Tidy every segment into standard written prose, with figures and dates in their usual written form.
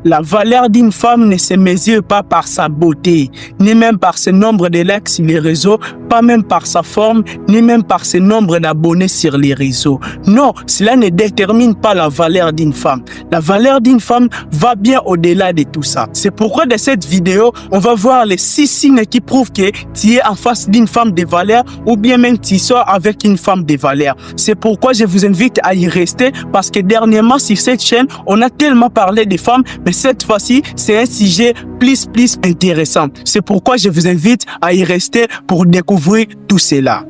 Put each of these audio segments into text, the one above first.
La valeur d'une femme ne se mesure pas par sa beauté, ni même par ce nombre de likes sur les réseaux, pas même par sa forme, ni même par ce nombre d'abonnés sur les réseaux. Non, cela ne détermine pas la valeur d'une femme. La valeur d'une femme va bien au-delà de tout ça. C'est pourquoi dans cette vidéo, on va voir les 6 signes qui prouvent que tu es en face d'une femme de valeur ou bien même tu sors avec une femme de valeur. C'est pourquoi je vous invite à y rester parce que dernièrement sur cette chaîne, on a tellement parlé des femmes, mais cette fois-ci, c'est un sujet plus intéressant. C'est pourquoi je vous invite à y rester pour découvrir tout cela.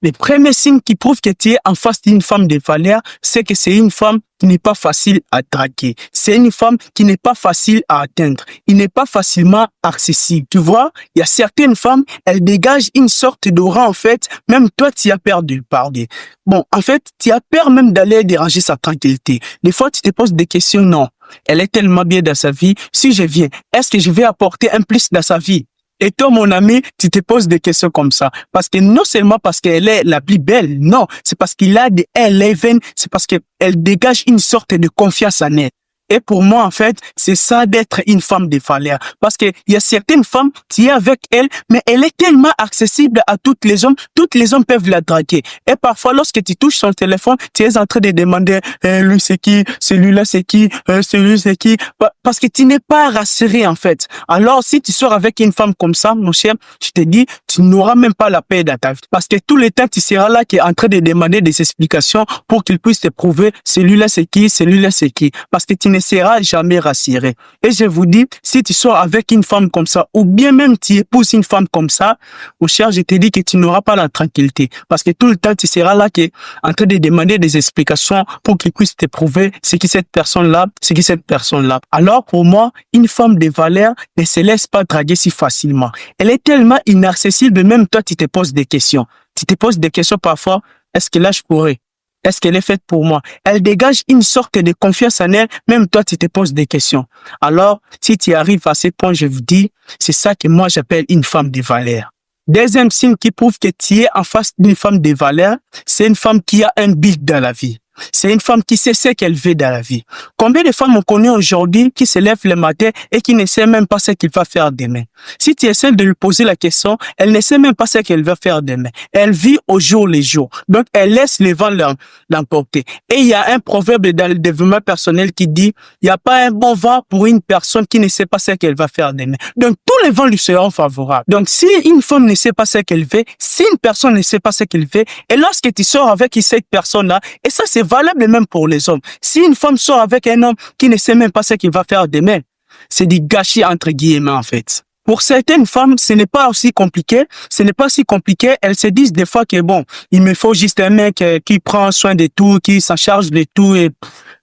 Le premier signe qui prouve que tu es en face d'une femme de valeur, c'est que c'est une femme qui n'est pas facile à traquer. C'est une femme qui n'est pas facile à atteindre. Il n'est pas facilement accessible. Tu vois, il y a certaines femmes, elles dégagent une sorte d'aura en fait. Même toi, tu as peur de lui parler. Bon, en fait, tu as peur même d'aller déranger sa tranquillité. Des fois, tu te poses des questions. Non, elle est tellement bien dans sa vie. Si je viens, est-ce que je vais apporter un plus dans sa vie? Et toi, mon ami, tu te poses des questions comme ça. Parce que non seulement parce qu'elle est la plus belle, non, c'est parce qu'il a des L11, c'est parce qu'elle dégage une sorte de confiance en elle. Et pour moi, en fait, c'est ça d'être une femme de valeur. Parce que il y a certaines femmes, tu es avec elle, mais elle est tellement accessible à toutes les hommes peuvent la draguer. Et parfois, lorsque tu touches son téléphone, tu es en train de demander, lui c'est qui, celui-là c'est qui, celui c'est qui, parce que tu n'es pas rassuré, en fait. Alors, si tu sors avec une femme comme ça, mon cher, je te dis, tu n'auras même pas la paix dans ta vie. Parce que tout le temps, tu seras là qui est en train de demander des explications pour qu'il puisse te prouver, celui-là c'est qui, celui-là c'est qui. Parce que tu ne seras jamais rassuré. Et je vous dis, si tu sors avec une femme comme ça, ou bien même tu épouses une femme comme ça, mon cher, je te dis que tu n'auras pas la tranquillité. Parce que tout le temps, tu seras là qui est en train de demander des explications pour qu'il puisse te prouver ce qui cette personne-là, ce qui cette personne-là. Alors, pour moi, une femme de valeur ne se laisse pas draguer si facilement. Elle est tellement inaccessible, même toi, tu te poses des questions. Tu te poses des questions parfois, est-ce que là, je pourrais? Est-ce qu'elle est faite pour moi? Elle dégage une sorte de confiance en elle. Même toi, tu te poses des questions. Alors, si tu arrives à ce point, je vous dis, c'est ça que moi, j'appelle une femme de valeur. Deuxième signe qui prouve que tu es en face d'une femme de valeur, c'est une femme qui a un but dans la vie. C'est une femme qui sait ce qu'elle veut dans la vie. Combien de femmes on connaît aujourd'hui qui se lèvent le matin et qui ne sait même pas ce qu'il va faire demain? Si tu essaies de lui poser la question, elle ne sait même pas ce qu'elle va faire demain. Elle vit au jour le jour. Donc, elle laisse les vents l'emporter. Et il y a un proverbe dans le développement personnel qui dit, il n'y a pas un bon vent pour une personne qui ne sait pas ce qu'elle va faire demain. Donc, tous les vents lui seront favorables. Donc, si une femme ne sait pas ce qu'elle veut, si une personne ne sait pas ce qu'elle veut, et lorsque tu sors avec cette personne-là, et ça, c'est valable même pour les hommes. Si une femme sort avec un homme qui ne sait même pas ce qu'il va faire demain, c'est du gâchis entre guillemets en fait. Pour certaines femmes, ce n'est pas aussi compliqué. Ce n'est pas si compliqué. Elles se disent des fois que bon, il me faut juste un mec qui prend soin de tout, qui s'en charge de tout et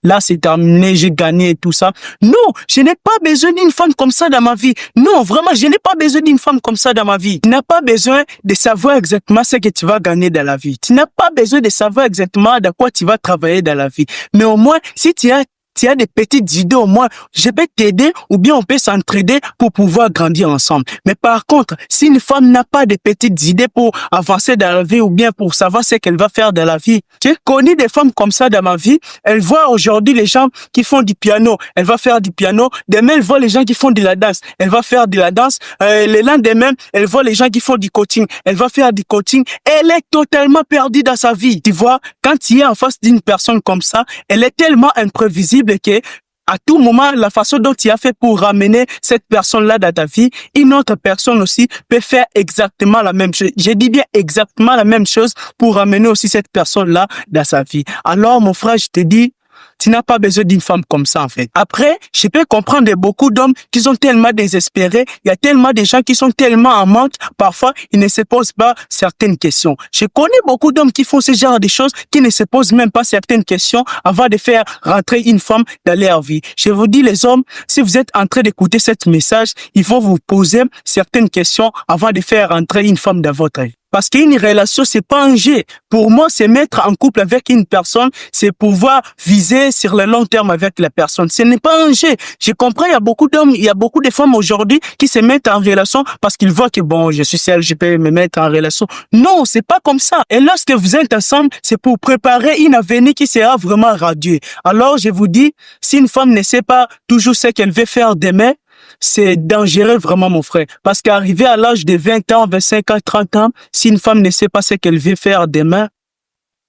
là c'est terminé, j'ai gagné et tout ça. Non, je n'ai pas besoin d'une femme comme ça dans ma vie. Non, vraiment, je n'ai pas besoin d'une femme comme ça dans ma vie. Tu n'as pas besoin de savoir exactement ce que tu vas gagner dans la vie. Tu n'as pas besoin de savoir exactement de quoi tu vas travailler dans la vie. Mais au moins, si tu as des petites idées, au moins, je vais t'aider ou bien on peut s'entraider pour pouvoir grandir ensemble. Mais par contre, si une femme n'a pas de petites idées pour avancer dans la vie ou bien pour savoir ce qu'elle va faire dans la vie, j'ai connu des femmes comme ça dans ma vie. Elle voit aujourd'hui les gens qui font du piano. Elle va faire du piano. Demain, elle voit les gens qui font de la danse. Elle va faire de la danse. Le lendemain, elle voit les gens qui font du coaching. Elle va faire du coaching. Elle est totalement perdue dans sa vie. Tu vois, quand tu es en face d'une personne comme ça, elle est tellement imprévisible que à tout moment, la façon dont tu as fait pour ramener cette personne-là dans ta vie, une autre personne aussi peut faire exactement la même chose. Je dis bien exactement la même chose pour ramener aussi cette personne-là dans sa vie. Alors, mon frère, je te dis, tu n'as pas besoin d'une femme comme ça, en fait. Après, je peux comprendre beaucoup d'hommes qui sont tellement désespérés. Il y a tellement de gens qui sont tellement en manque. Parfois, ils ne se posent pas certaines questions. Je connais beaucoup d'hommes qui font ce genre de choses, qui ne se posent même pas certaines questions avant de faire rentrer une femme dans leur vie. Je vous dis, les hommes, si vous êtes en train d'écouter ce message, il faut vous poser certaines questions avant de faire rentrer une femme dans votre vie. Parce qu'une relation, c'est pas un jeu. Pour moi, c'est mettre en couple avec une personne, c'est pouvoir viser sur le long terme avec la personne. Ce n'est pas un jeu. Je comprends, il y a beaucoup d'hommes, il y a beaucoup de femmes aujourd'hui qui se mettent en relation parce qu'ils voient que bon, je suis seul, je peux me mettre en relation. Non, c'est pas comme ça. Et lorsque vous êtes ensemble, c'est pour préparer une avenir qui sera vraiment radieux. Alors, je vous dis, si une femme ne sait pas toujours ce qu'elle veut faire demain, c'est dangereux vraiment, mon frère. Parce qu'arriver à l'âge de 20 ans, 25 ans, 30 ans, si une femme ne sait pas ce qu'elle veut faire demain,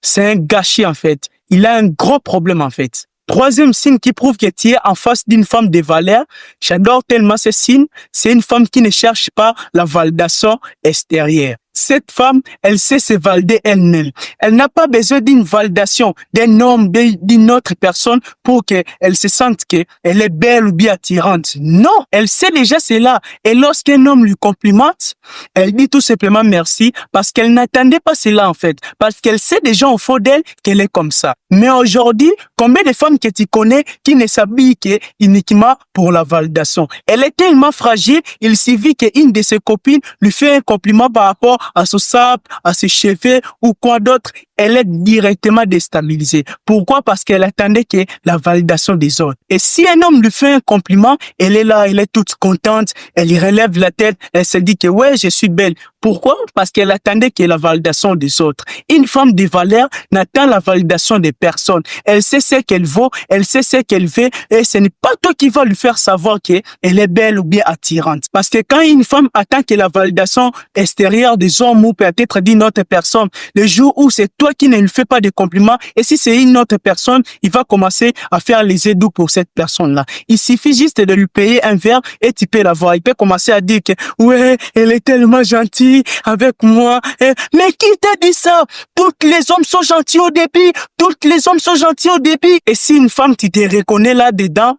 c'est un gâchis, en fait. Il a un gros problème, en fait. Troisième signe qui prouve que tu es en face d'une femme de valeur, j'adore tellement ce signe, c'est une femme qui ne cherche pas la validation extérieure. Cette femme, elle sait se valider elle-même. Elle n'a pas besoin d'une validation d'un homme, d'une autre personne pour qu'elle se sente qu'elle est belle ou bien attirante. Non, elle sait déjà cela. Et lorsqu'un homme lui complimente, elle dit tout simplement merci parce qu'elle n'attendait pas cela en fait. Parce qu'elle sait déjà au fond d'elle qu'elle est comme ça. Mais aujourd'hui, combien de femmes que tu connais qui ne s'habillent uniquement pour la validation? Elle est tellement fragile, il suffit qu'une de ses copines lui fait un compliment par rapport à son sabre, à ses cheveux ou quoi d'autre, elle est directement déstabilisée. Pourquoi? Parce qu'elle attendait que la validation des autres. Et si un homme lui fait un compliment, elle est là, elle est toute contente, elle y relève la tête, elle se dit que ouais, je suis belle. Pourquoi? Parce qu'elle attendait que la validation des autres. Une femme de valeur n'attend la validation des personnes. Elle sait ce qu'elle vaut, elle sait ce qu'elle veut et ce n'est pas toi qui vas lui faire savoir qu'elle est belle ou bien attirante. Parce que quand une femme attend que la validation extérieure des hommes ou peut-être d'une autre personne, le jour où c'est toi qui ne lui fais pas de compliments et si c'est une autre personne, il va commencer à faire les édous pour cette personne-là. Il suffit juste de lui payer un verre et tu peux la voir. Il peut commencer à dire que ouais, elle est tellement gentille avec moi. Mais qui t'a dit ça? Tous les hommes sont gentils au début. Tous les hommes sont gentils au début. Et si une femme, tu te reconnais là-dedans,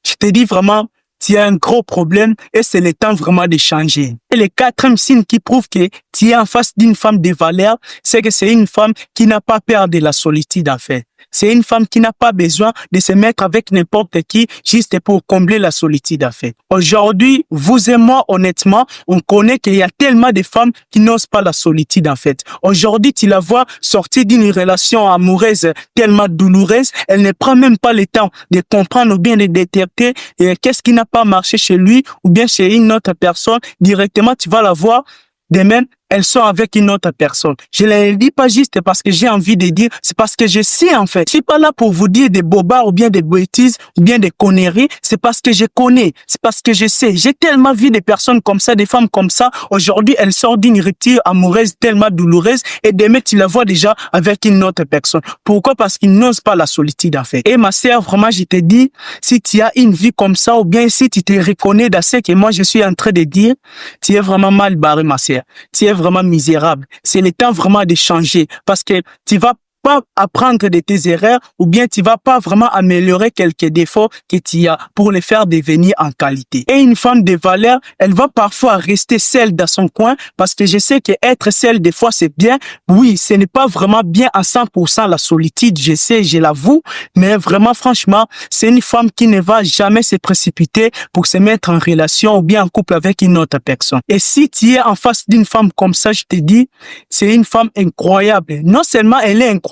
je te dis vraiment, tu as un gros problème et c'est le temps vraiment de changer. Et le quatrième signe qui prouve que tu es en face d'une femme de valeur, c'est que c'est une femme qui n'a pas peur de la solitude en fait. C'est une femme qui n'a pas besoin de se mettre avec n'importe qui juste pour combler la solitude en fait. Aujourd'hui, vous et moi, honnêtement, on connaît qu'il y a tellement de femmes qui n'osent pas la solitude en fait. Aujourd'hui, tu la vois sortir d'une relation amoureuse tellement douloureuse, elle ne prend même pas le temps de comprendre ou bien de détecter qu'est-ce qui n'a pas marché chez lui ou bien chez une autre personne. Directement, tu vas la voir. De même, elles sont avec une autre personne. Je ne le dis pas juste parce que j'ai envie de dire, c'est parce que je sais en fait. Je suis pas là pour vous dire des bobards ou bien des bêtises ou bien des conneries. C'est parce que je connais, c'est parce que je sais. J'ai tellement vu des personnes comme ça, des femmes comme ça. Aujourd'hui, elles sortent d'une rupture amoureuse tellement douloureuse et demain, tu la vois déjà avec une autre personne. Pourquoi? Parce qu'ils n'osent pas la solitude en fait. Et ma sœur, vraiment, je te dis, si tu as une vie comme ça ou bien si tu te reconnais dans ce que moi je suis en train de dire, tu es vraiment mal barré, ma sœur. Tu es vraiment misérable. C'est le temps vraiment de changer parce que tu vas pas apprendre de tes erreurs ou bien tu vas pas vraiment améliorer quelques défauts que tu as pour les faire devenir en qualité. Et une femme de valeur, elle va parfois rester seule dans son coin parce que je sais que être seule des fois c'est bien. Oui, ce n'est pas vraiment bien à 100% la solitude, je sais, je l'avoue, mais vraiment franchement, c'est une femme qui ne va jamais se précipiter pour se mettre en relation ou bien en couple avec une autre personne. Et si tu es en face d'une femme comme ça, je te dis, c'est une femme incroyable. Non seulement elle est incroyable,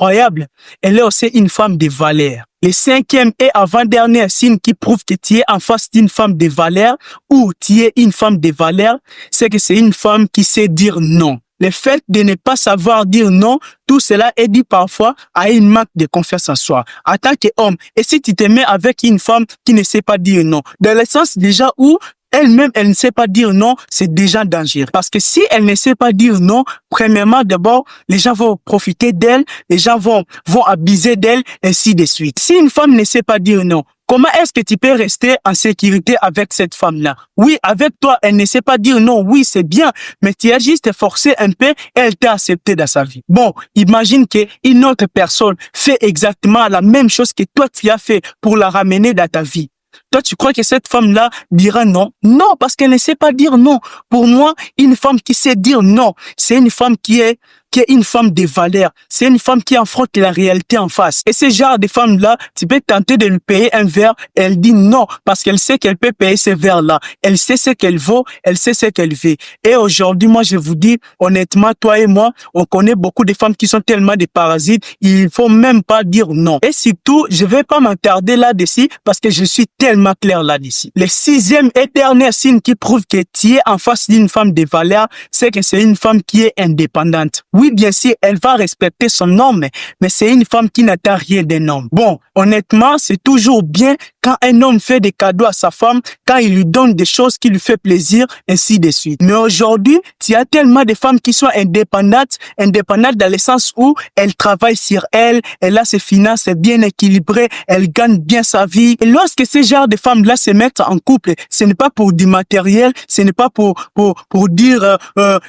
elle est aussi une femme de valeur. Le cinquième et avant-dernier signe qui prouve que tu es en face d'une femme de valeur ou tu es une femme de valeur, c'est que c'est une femme qui sait dire non. Le fait de ne pas savoir dire non, tout cela est dû parfois à une manque de confiance en soi. En tant qu'homme, et si tu te mets avec une femme qui ne sait pas dire non, dans le sens déjà où elle-même, elle ne sait pas dire non, c'est déjà dangereux. Parce que si elle ne sait pas dire non, premièrement, d'abord, les gens vont profiter d'elle, les gens vont abuser d'elle, ainsi de suite. Si une femme ne sait pas dire non, comment est-ce que tu peux rester en sécurité avec cette femme-là? Oui, avec toi, elle ne sait pas dire non. Oui, c'est bien, mais tu as juste forcé un peu et elle t'a accepté dans sa vie. Bon, imagine qu'une autre personne fait exactement la même chose que toi tu as fait pour la ramener dans ta vie. Toi, tu crois que cette femme-là dira non? Non, parce qu'elle ne sait pas dire non. Pour moi, une femme qui sait dire non, c'est une femme qui est une femme de valeur. C'est une femme qui affronte la réalité en face. Et ce genre de femme-là, tu peux tenter de lui payer un verre, elle dit non, parce qu'elle sait qu'elle peut payer ce verre-là. Elle sait ce qu'elle vaut, elle sait ce qu'elle veut. Et aujourd'hui, moi, je vous dis, honnêtement, toi et moi, on connaît beaucoup de femmes qui sont tellement des parasites, il faut même pas dire non. Et surtout, je vais pas m'attarder là-dessus, parce que je suis tellement clair là-dessus. Le 6e et dernier signe qui prouve que tu es en face d'une femme de valeur, c'est que c'est une femme qui est indépendante. Oui, bien sûr, elle va respecter son homme, mais c'est une femme qui n'attend rien d'un homme. Bon, honnêtement, c'est toujours bien quand un homme fait des cadeaux à sa femme, quand il lui donne des choses qui lui fait plaisir, ainsi de suite. Mais aujourd'hui, il y a tellement de femmes qui sont indépendantes dans le sens où elles travaillent sur elles, elle a ses finances bien équilibrées, elle gagne bien sa vie. Et lorsque ces genres de femmes-là se mettent en couple, ce n'est pas pour du matériel, ce n'est pas pour dire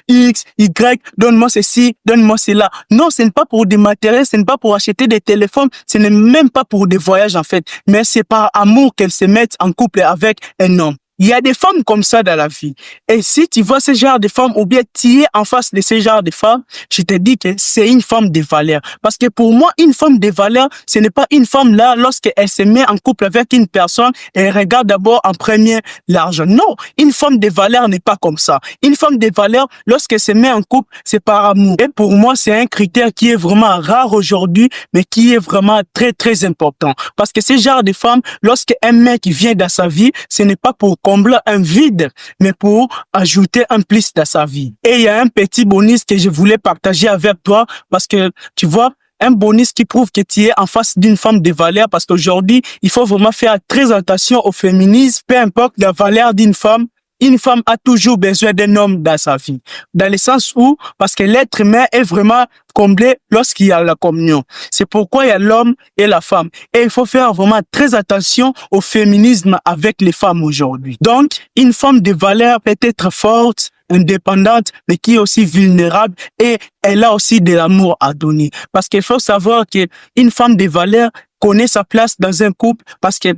X, Y, donne-moi ceci, donne-moi cela. Non, ce n'est pas pour des matériels, ce n'est pas pour acheter des téléphones, ce n'est même pas pour des voyages en fait. Mais c'est par amour qu'elles se mettent en couple avec un homme. Il y a des femmes comme ça dans la vie. Et si tu vois ce genre de femmes ou bien tu es en face de ce genre de femmes, je te dis que c'est une femme de valeur. Parce que pour moi, une femme de valeur, ce n'est pas une femme là, lorsqu'elle se met en couple avec une personne, elle regarde d'abord en premier l'argent. Non, une femme de valeur n'est pas comme ça. Une femme de valeur, lorsqu'elle se met en couple, c'est par amour. Et pour moi, c'est un critère qui est vraiment rare aujourd'hui, mais qui est vraiment très, très important. Parce que ce genre de femme, lorsqu'un mec vient dans sa vie, ce n'est pas pour combler un vide, mais pour ajouter un plus dans sa vie. Et il y a un petit bonus que je voulais partager avec toi parce que, tu vois, un bonus qui prouve que tu es en face d'une femme de valeur parce qu'aujourd'hui, il faut vraiment faire très attention au féminisme, peu importe la valeur d'une femme. Une femme a toujours besoin d'un homme dans sa vie. Dans le sens où, parce que l'être humain est vraiment comblé lorsqu'il y a la communion. C'est pourquoi il y a l'homme et la femme. Et il faut faire vraiment très attention au féminisme avec les femmes aujourd'hui. Donc, une femme de valeur peut être forte, indépendante, mais qui est aussi vulnérable et elle a aussi de l'amour à donner. Parce qu'il faut savoir qu'une femme de valeur connaît sa place dans un couple parce que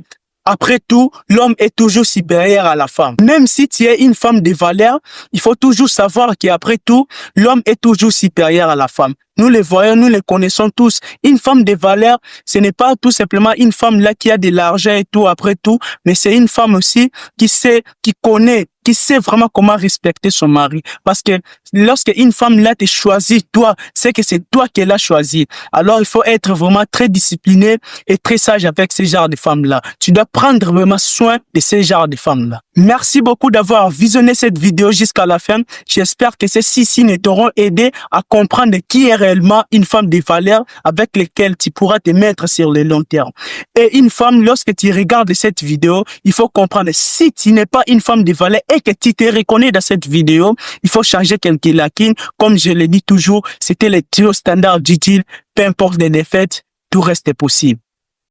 après tout, l'homme est toujours supérieur à la femme. Même si tu es une femme de valeur, il faut toujours savoir qu'après tout, l'homme est toujours supérieur à la femme. Nous les voyons, nous les connaissons tous. Une femme de valeur, ce n'est pas tout simplement une femme là qui a de l'argent et tout après tout, mais c'est une femme aussi qui sait, qui connaît, qui sait vraiment comment respecter son mari. Parce que lorsque une femme là te choisit, toi, c'est que c'est toi qu'elle a choisi. Alors il faut être vraiment très discipliné et très sage avec ce genre de femmes-là. Tu dois prendre vraiment soin de ces genres de femmes-là. Merci beaucoup d'avoir visionné cette vidéo jusqu'à la fin. J'espère que ces 6 signes t'auront aidé à comprendre qui est réellement une femme de valeur avec lesquelles tu pourras te mettre sur le long terme. Et une femme, lorsque tu regardes cette vidéo, il faut comprendre, si tu n'es pas une femme de valeur et que tu te reconnais dans cette vidéo, il faut changer quelques lacunes. Comme je le dis toujours, c'était le trio standard du deal. Peu importe les défaites, tout reste possible.